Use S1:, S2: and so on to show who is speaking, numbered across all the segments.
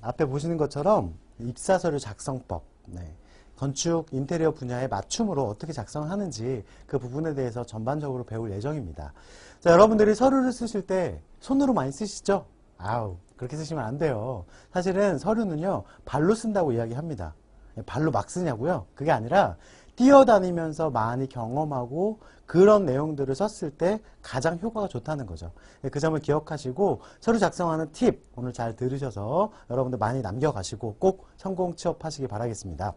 S1: 앞에 보시는 것처럼 입사서류 작성법, 네. 건축 인테리어 분야에 맞춤으로 어떻게 작성하는지 그 부분에 대해서 전반적으로 배울 예정입니다. 자, 여러분들이 서류를 쓰실 때 손으로 많이 쓰시죠? 아우, 그렇게 쓰시면 안 돼요. 사실은 서류는요, 발로 쓴다고 이야기합니다. 발로 막 쓰냐고요? 그게 아니라 뛰어다니면서 많이 경험하고 그런 내용들을 썼을 때 가장 효과가 좋다는 거죠. 그 점을 기억하시고 서류 작성하는 팁 오늘 잘 들으셔서 여러분들 많이 남겨가시고 꼭 성공 취업하시기 바라겠습니다.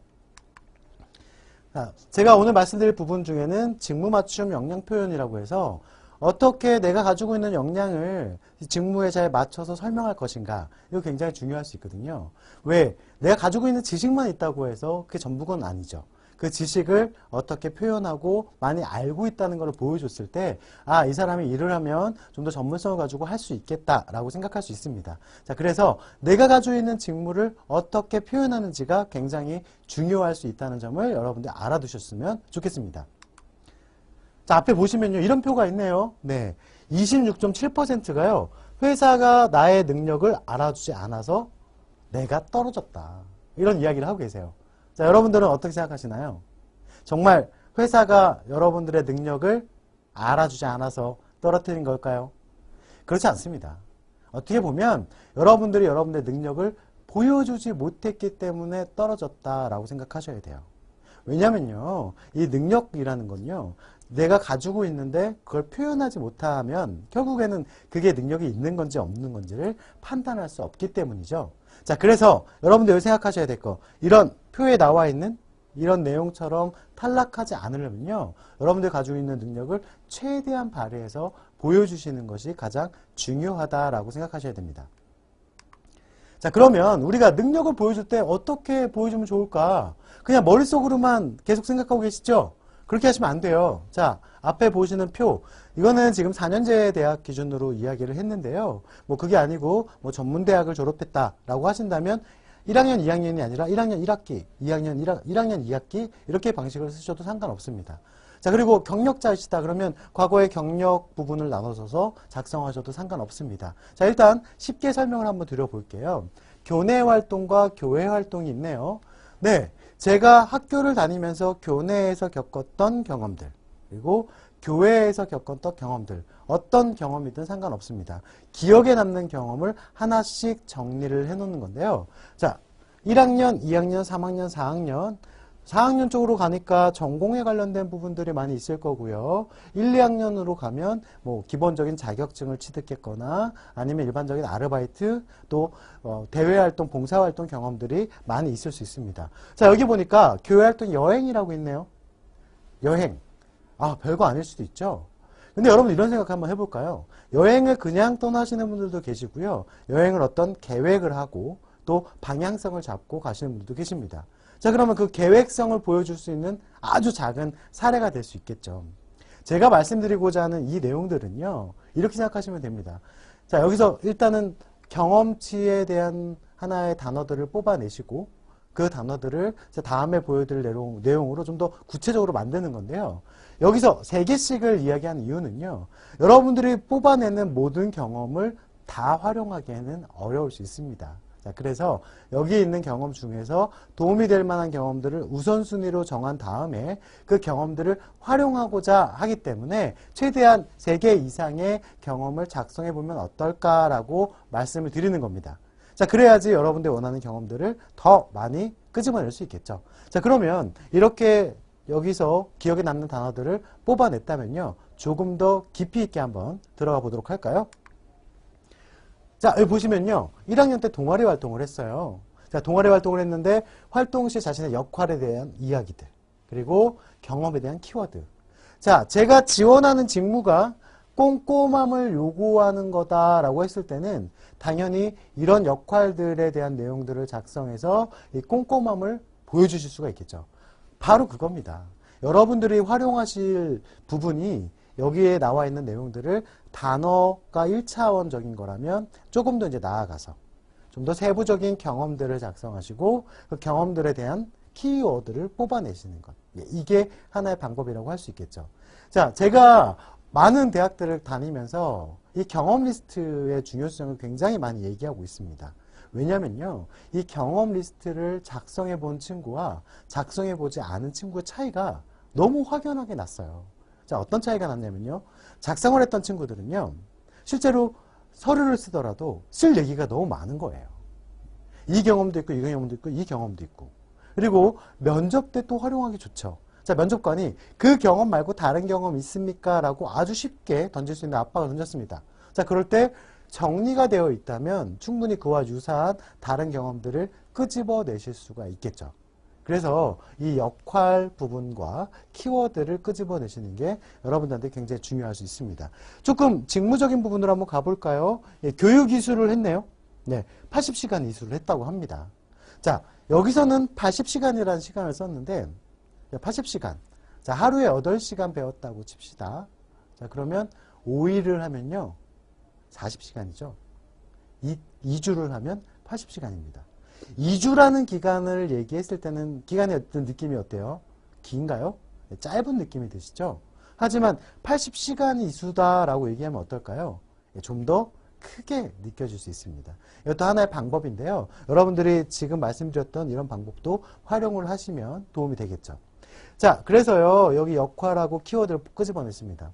S1: 제가 오늘 말씀드릴 부분 중에는 직무 맞춤 역량 표현이라고 해서 어떻게 내가 가지고 있는 역량을 직무에 잘 맞춰서 설명할 것인가, 이거 굉장히 중요할 수 있거든요. 왜? 내가 가지고 있는 지식만 있다고 해서 그게 전부건 아니죠. 그 지식을 어떻게 표현하고 많이 알고 있다는 걸 보여줬을 때, 아, 이 사람이 일을 하면 좀 더 전문성을 가지고 할 수 있겠다라고 생각할 수 있습니다. 자, 그래서 내가 가지고 있는 직무를 어떻게 표현하는지가 굉장히 중요할 수 있다는 점을 여러분들 알아두셨으면 좋겠습니다. 자, 앞에 보시면요, 이런 표가 있네요. 네. 26.7%가요, 회사가 나의 능력을 알아주지 않아서 내가 떨어졌다. 이런 이야기를 하고 계세요. 자, 여러분들은 어떻게 생각하시나요? 정말 회사가 여러분들의 능력을 알아주지 않아서 떨어뜨린 걸까요? 그렇지 않습니다. 어떻게 보면 여러분들이 여러분들의 능력을 보여주지 못했기 때문에 떨어졌다라고 생각하셔야 돼요. 왜냐면요, 이 능력이라는 건요, 내가 가지고 있는데 그걸 표현하지 못하면 결국에는 그게 능력이 있는 건지 없는 건지를 판단할 수 없기 때문이죠. 자, 그래서 여러분들 생각하셔야 될 거, 이런 표에 나와 있는 이런 내용처럼 탈락하지 않으려면요, 여러분들 가지고 있는 능력을 최대한 발휘해서 보여주시는 것이 가장 중요하다라고 생각하셔야 됩니다. 자, 그러면 우리가 능력을 보여줄 때 어떻게 보여주면 좋을까? 그냥 머릿속으로만 계속 생각하고 계시죠? 그렇게 하시면 안 돼요. 자, 앞에 보시는 표, 이거는 지금 4년제 대학 기준으로 이야기를 했는데요. 뭐 그게 아니고 뭐 전문대학을 졸업했다라고 하신다면 1학년, 2학년이 아니라 1학년 1학기, 2학년 1학년 2학기 이렇게 방식을 쓰셔도 상관없습니다. 자, 그리고 경력자이시다 그러면 과거의 경력 부분을 나눠서 작성하셔도 상관없습니다. 자, 일단 쉽게 설명을 한번 드려볼게요. 교내 활동과 교회 활동이 있네요. 네, 제가 학교를 다니면서 교내에서 겪었던 경험들, 그리고 교회에서 겪었던 경험들, 어떤 경험이든 상관없습니다. 기억에 남는 경험을 하나씩 정리를 해놓는 건데요. 자, 1학년, 2학년, 3학년, 4학년, 4학년 쪽으로 가니까 전공에 관련된 부분들이 많이 있을 거고요. 1, 2학년으로 가면 뭐 기본적인 자격증을 취득했거나 아니면 일반적인 아르바이트, 또 대외활동, 봉사활동 경험들이 많이 있을 수 있습니다. 자, 여기 보니까 교회활동 여행이라고 있네요. 여행. 아, 별거 아닐 수도 있죠. 근데 여러분 이런 생각 한번 해볼까요? 여행을 그냥 떠나시는 분들도 계시고요. 여행을 어떤 계획을 하고 또 방향성을 잡고 가시는 분들도 계십니다. 자, 그러면 그 계획성을 보여줄 수 있는 아주 작은 사례가 될 수 있겠죠. 제가 말씀드리고자 하는 이 내용들은요, 이렇게 생각하시면 됩니다. 자, 여기서 일단은 경험치에 대한 하나의 단어들을 뽑아내시고 그 단어들을 다음에 보여드릴 내용으로 좀 더 구체적으로 만드는 건데요. 여기서 3개씩을 이야기하는 이유는요, 여러분들이 뽑아내는 모든 경험을 다 활용하기에는 어려울 수 있습니다. 자, 그래서 여기 있는 경험 중에서 도움이 될 만한 경험들을 우선순위로 정한 다음에 그 경험들을 활용하고자 하기 때문에 최대한 3개 이상의 경험을 작성해 보면 어떨까라고 말씀을 드리는 겁니다. 자, 그래야지 여러분들 원하는 경험들을 더 많이 끄집어낼 수 있겠죠. 자, 그러면 이렇게 여기서 기억에 남는 단어들을 뽑아냈다면요, 조금 더 깊이 있게 한번 들어가 보도록 할까요? 자, 여기 보시면요, 1학년 때 동아리 활동을 했어요. 자, 동아리 활동을 했는데 활동 시 자신의 역할에 대한 이야기들, 그리고 경험에 대한 키워드. 자, 제가 지원하는 직무가 꼼꼼함을 요구하는 거다라고 했을 때는 당연히 이런 역할들에 대한 내용들을 작성해서 이 꼼꼼함을 보여주실 수가 있겠죠. 바로 그겁니다. 여러분들이 활용하실 부분이 여기에 나와 있는 내용들을 단어가 1차원적인 거라면 조금 더 이제 나아가서 좀 더 세부적인 경험들을 작성하시고 그 경험들에 대한 키워드를 뽑아내시는 것. 이게 하나의 방법이라고 할 수 있겠죠. 자, 제가 많은 대학들을 다니면서 이 경험 리스트의 중요성을 굉장히 많이 얘기하고 있습니다. 왜냐면요, 이 경험 리스트를 작성해 본 친구와 작성해 보지 않은 친구의 차이가 너무 확연하게 났어요. 자, 어떤 차이가 났냐면요, 작성을 했던 친구들은요, 실제로 서류를 쓰더라도 쓸 얘기가 너무 많은 거예요. 이 경험도 있고, 이 경험도 있고, 이 경험도 있고. 그리고 면접 때 또 활용하기 좋죠. 자, 면접관이 그 경험 말고 다른 경험 있습니까? 라고 아주 쉽게 던질 수 있는 압박을 던졌습니다. 자, 그럴 때 정리가 되어 있다면 충분히 그와 유사한 다른 경험들을 끄집어내실 수가 있겠죠. 그래서 이 역할 부분과 키워드를 끄집어내시는 게 여러분들한테 굉장히 중요할 수 있습니다. 조금 직무적인 부분으로 한번 가볼까요? 예, 교육 이수를 했네요. 네, 80시간 이수를 했다고 합니다. 자, 여기서는 80시간이라는 시간을 썼는데 80시간. 자, 하루에 8시간 배웠다고 칩시다. 자, 그러면 5일을 하면요, 40시간이죠. 2주를 하면 80시간입니다. 2주라는 기간을 얘기했을 때는 기간의 어떤 느낌이 어때요? 긴가요? 네, 짧은 느낌이 드시죠? 하지만 80시간 이수다라고 얘기하면 어떨까요? 좀 더 크게 느껴질 수 있습니다. 이것도 하나의 방법인데요. 여러분들이 지금 말씀드렸던 이런 방법도 활용을 하시면 도움이 되겠죠. 자, 그래서요, 여기 역할하고 키워드를 끄집어냈습니다.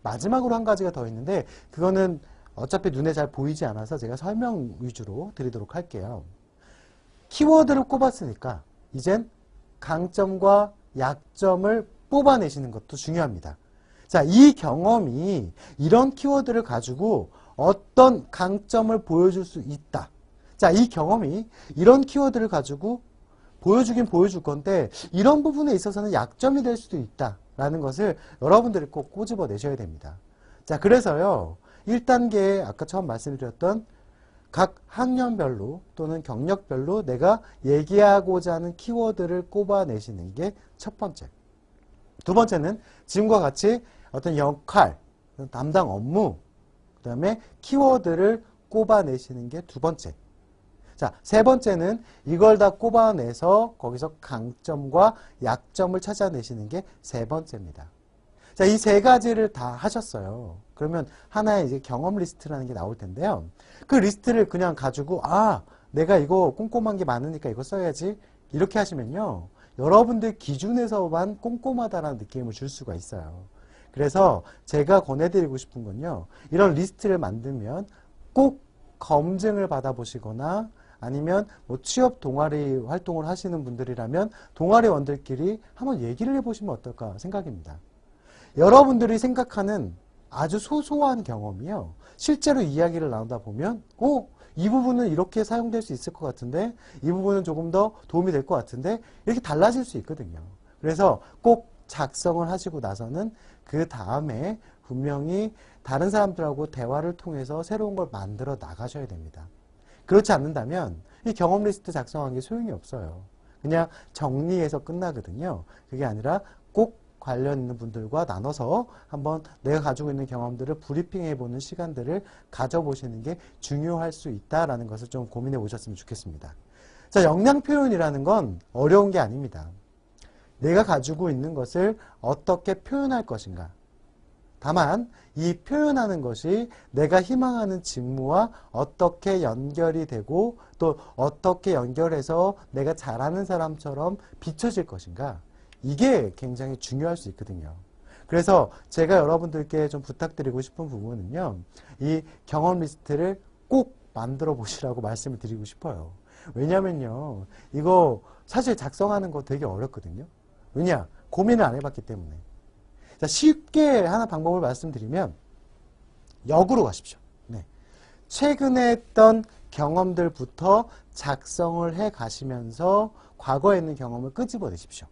S1: 마지막으로 한 가지가 더 있는데 그거는 어차피 눈에 잘 보이지 않아서 제가 설명 위주로 드리도록 할게요. 키워드를 꼽았으니까 이젠 강점과 약점을 뽑아내시는 것도 중요합니다. 자, 이 경험이 이런 키워드를 가지고 어떤 강점을 보여줄 수 있다. 자, 이 경험이 이런 키워드를 가지고 보여주긴 보여줄 건데 이런 부분에 있어서는 약점이 될 수도 있다라는 것을 여러분들이 꼭 꼬집어내셔야 됩니다. 자, 그래서요, 1단계에 아까 처음 말씀드렸던 각 학년별로 또는 경력별로 내가 얘기하고자 하는 키워드를 꼽아내시는 게 첫 번째. 두 번째는 지금과 같이 어떤 역할, 담당 업무, 그 다음에 키워드를 꼽아내시는 게 두 번째. 자, 세 번째는 이걸 다 꼽아내서 거기서 강점과 약점을 찾아내시는 게 세 번째입니다. 자, 이 세 가지를 다 하셨어요. 그러면 하나의 이제 경험 리스트라는 게 나올 텐데요. 그 리스트를 그냥 가지고, 아, 내가 이거 꼼꼼한 게 많으니까 이거 써야지. 이렇게 하시면요, 여러분들 기준에서만 꼼꼼하다라는 느낌을 줄 수가 있어요. 그래서 제가 권해드리고 싶은 건요, 이런 리스트를 만들면 꼭 검증을 받아보시거나 아니면 뭐 취업 동아리 활동을 하시는 분들이라면 동아리원들끼리 한번 얘기를 해보시면 어떨까 생각입니다. 여러분들이 생각하는 아주 소소한 경험이요, 실제로 이야기를 나누다 보면 이 부분은 이렇게 사용될 수 있을 것 같은데 이 부분은 조금 더 도움이 될 것 같은데 이렇게 달라질 수 있거든요. 그래서 꼭 작성을 하시고 나서는 그 다음에 분명히 다른 사람들하고 대화를 통해서 새로운 걸 만들어 나가셔야 됩니다. 그렇지 않는다면 이 경험 리스트 작성한 게 소용이 없어요. 그냥 정리해서 끝나거든요. 그게 아니라 꼭 관련 있는 분들과 나눠서 한번 내가 가지고 있는 경험들을 브리핑해보는 시간들을 가져보시는 게 중요할 수 있다는 것을 좀 고민해 보셨으면 좋겠습니다. 자, 역량 표현이라는 건 어려운 게 아닙니다. 내가 가지고 있는 것을 어떻게 표현할 것인가. 다만 이 표현하는 것이 내가 희망하는 직무와 어떻게 연결이 되고 또 어떻게 연결해서 내가 잘하는 사람처럼 비춰질 것인가. 이게 굉장히 중요할 수 있거든요. 그래서 제가 여러분들께 좀 부탁드리고 싶은 부분은요, 이 경험 리스트를 꼭 만들어 보시라고 말씀을 드리고 싶어요. 왜냐면요, 이거 사실 작성하는 거 되게 어렵거든요. 왜냐? 고민을 안 해봤기 때문에. 자, 쉽게 하나 방법을 말씀드리면 역으로 가십시오. 네. 최근에 했던 경험들부터 작성을 해 가시면서 과거에 있는 경험을 끄집어내십시오.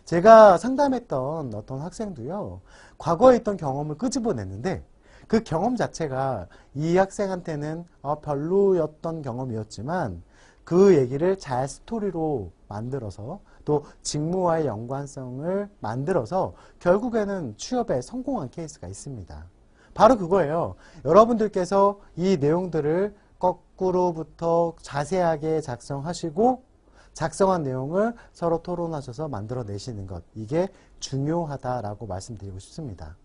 S1: 제가 상담했던 어떤 학생도요, 과거에 있던 경험을 끄집어냈는데 그 경험 자체가 이 학생한테는 별로였던 경험이었지만 그 얘기를 잘 스토리로 만들어서 또 직무와의 연관성을 만들어서 결국에는 취업에 성공한 케이스가 있습니다. 바로 그거예요. 여러분들께서 이 내용들을 거꾸로부터 자세하게 작성하시고 작성한 내용을 서로 토론하셔서 만들어내시는 것, 이게 중요하다라고 말씀드리고 싶습니다.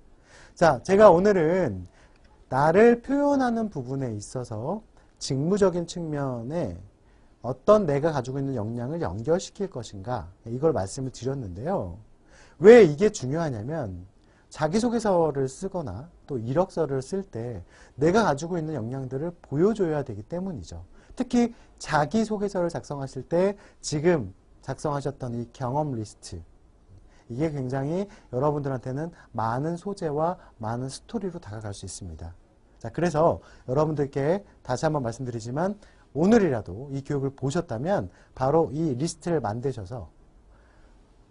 S1: 자, 제가 오늘은 나를 표현하는 부분에 있어서 직무적인 측면에 어떤 내가 가지고 있는 역량을 연결시킬 것인가, 이걸 말씀을 드렸는데요. 왜 이게 중요하냐면 자기소개서를 쓰거나 또 이력서를 쓸 때 내가 가지고 있는 역량들을 보여줘야 되기 때문이죠. 특히 자기소개서를 작성하실 때 지금 작성하셨던 이 경험 리스트, 이게 굉장히 여러분들한테는 많은 소재와 많은 스토리로 다가갈 수 있습니다. 자, 그래서 여러분들께 다시 한번 말씀드리지만 오늘이라도 이 교육을 보셨다면 바로 이 리스트를 만드셔서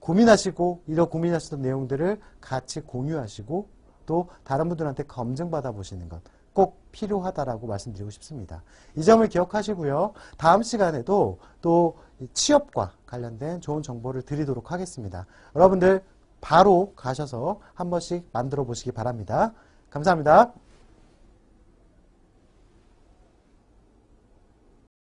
S1: 고민하시고 이런 고민하시던 내용들을 같이 공유하시고 또 다른 분들한테 검증받아 보시는 것 꼭 필요하다라고 말씀드리고 싶습니다. 이 점을 기억하시고요. 다음 시간에도 또 취업과 관련된 좋은 정보를 드리도록 하겠습니다. 여러분들 바로 가셔서 한 번씩 만들어 보시기 바랍니다. 감사합니다.